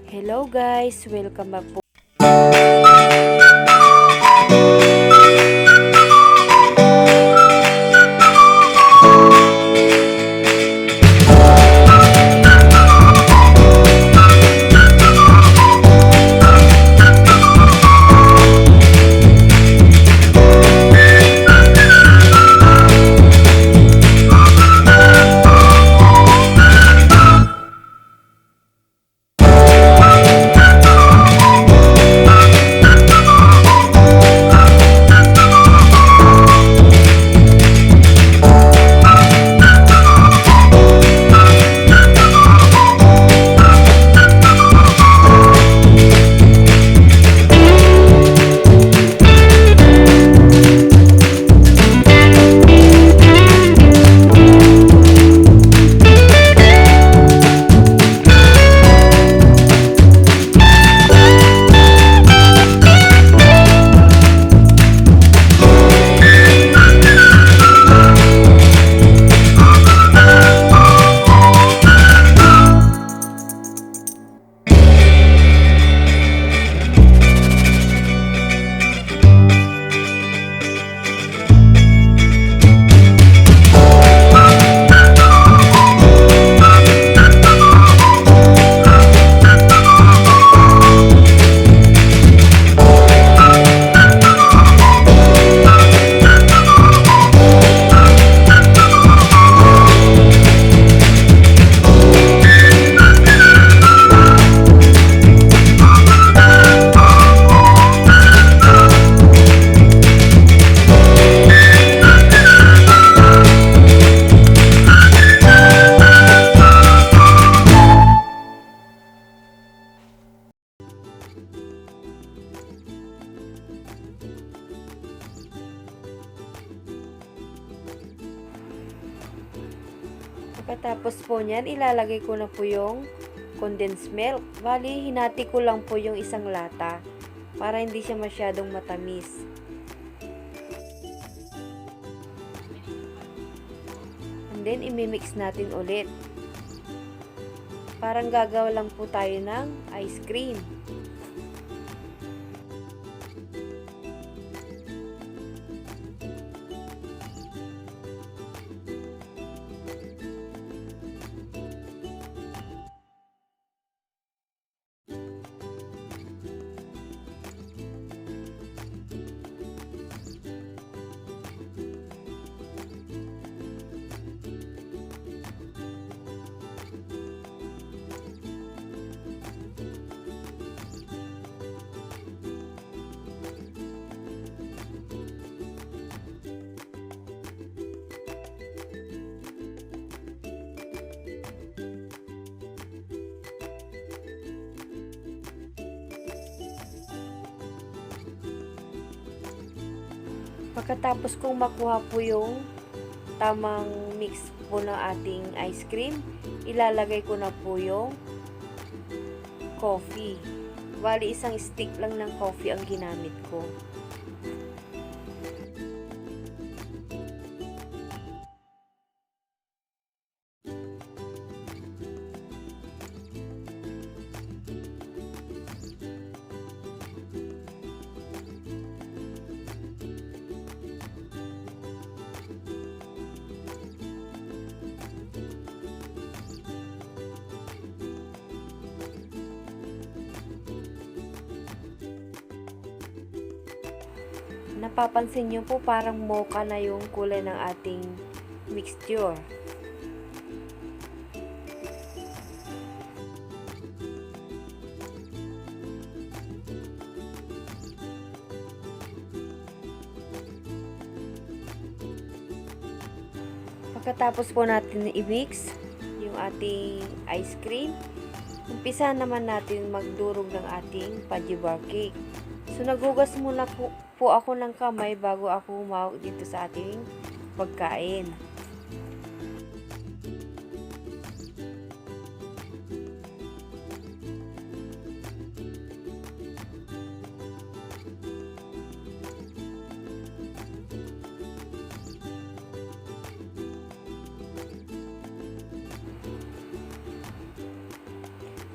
Hello guys! Welcome back po. Pagkatapos po niyan, ilalagay ko na po yung condensed milk. Bali, hinati ko lang po yung isang lata para hindi siya masyadong matamis. And then, imimix natin ulit. Parang gagawa lang po tayo ng ice cream. Pagkatapos kong makuha po yung tamang mix po ng ating ice cream, ilalagay ko na po yung coffee. Bali, isang stick lang ng coffee ang ginamit ko. Napapansin nyo po parang mocha na yung kulay ng ating mixture. Pagkatapos po natin i-mix yung ating ice cream, umpisa naman natin magdurog ng ating fudgy bar cake. So, nagugas muna po ako ng kamay bago ako humawak dito sa ating pagkain.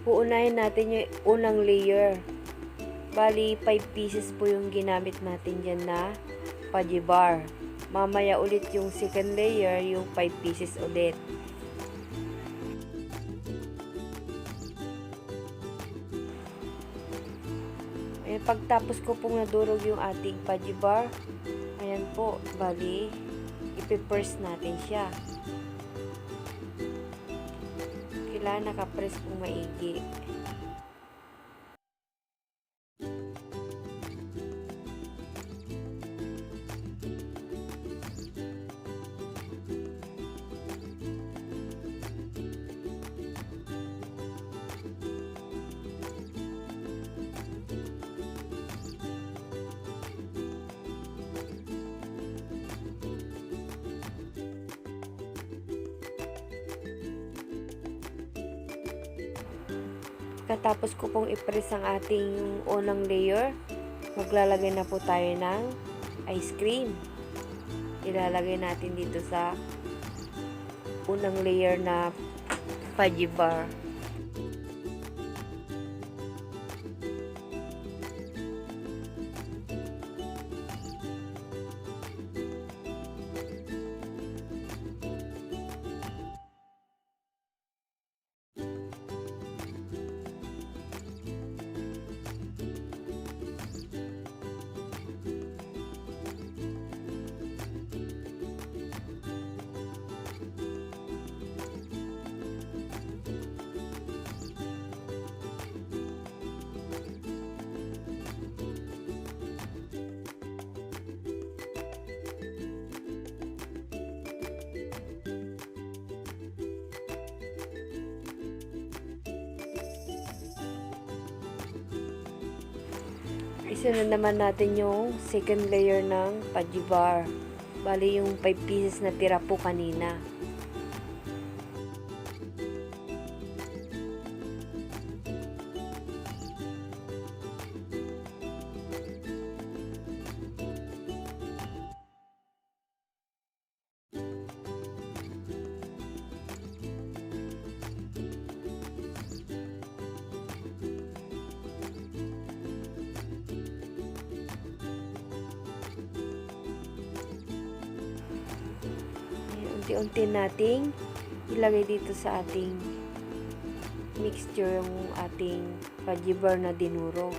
Uunahin natin yung unang layer. Bali, 5 pieces po yung ginamit natin dyan na pajibar. Mamaya ulit yung second layer, yung 5 pieces ulit. Ayan, pagtapos ko pong nadurog yung ating pajibar, ayan po, bali, ipipress natin siya. Kailangan nakapress pong maigi. Katapos ko pong i-press ang ating unang layer, maglalagay na po tayo ng ice cream. Ilalagay natin dito sa unang layer na pajibar. Isunod naman natin yung second layer ng pajibar. Bali yung 5 pieces na tira po kanina. Unti-unti nating ilagay dito sa ating mixture yung ating pajibar na dinuro.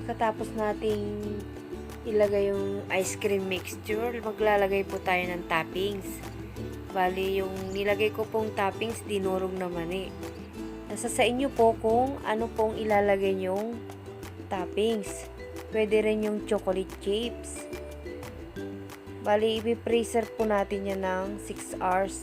Pagkatapos nating ilagay yung ice cream mixture, maglalagay po tayo ng toppings. Bali, yung nilagay ko pong toppings, dinurog naman eh. Nasa sa inyo po kung ano pong ilalagay nyong toppings. Pwede rin yung chocolate chips. Bali, i-freezer po natin yan ng 6 hours.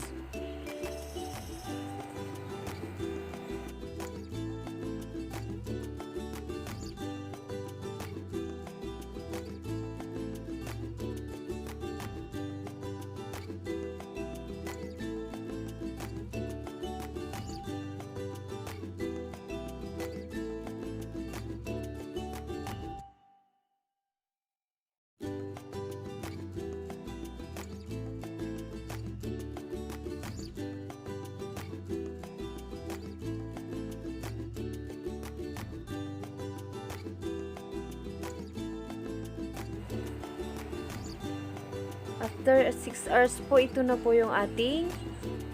After 6 hours po, ito na po yung ating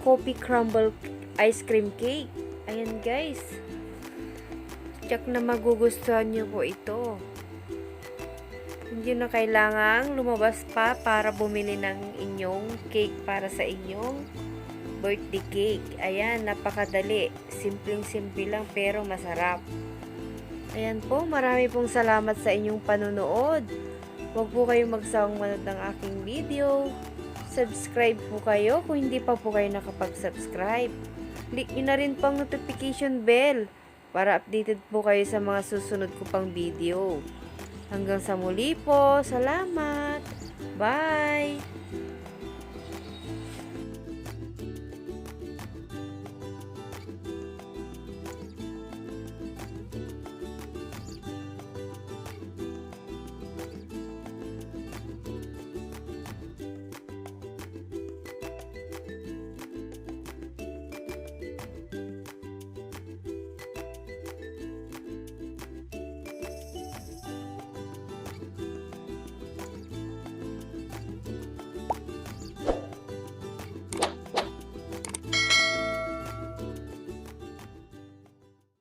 coffee crumble ice cream cake. Ayan guys. Check na magugustuhan nyo po ito. Hindi na kailangang lumabas pa para bumili ng inyong cake para sa inyong birthday cake. Ayan, napakadali. Simpleng-simple lang pero masarap. Ayan po, marami pong salamat sa inyong panunood. Huwag po kayong magsawang manood ng aking video. Subscribe po kayo kung hindi pa po kayo nakapag-subscribe. Click nyo na rin pang notification bell para updated po kayo sa mga susunod ko pang video. Hanggang sa muli po. Salamat. Bye!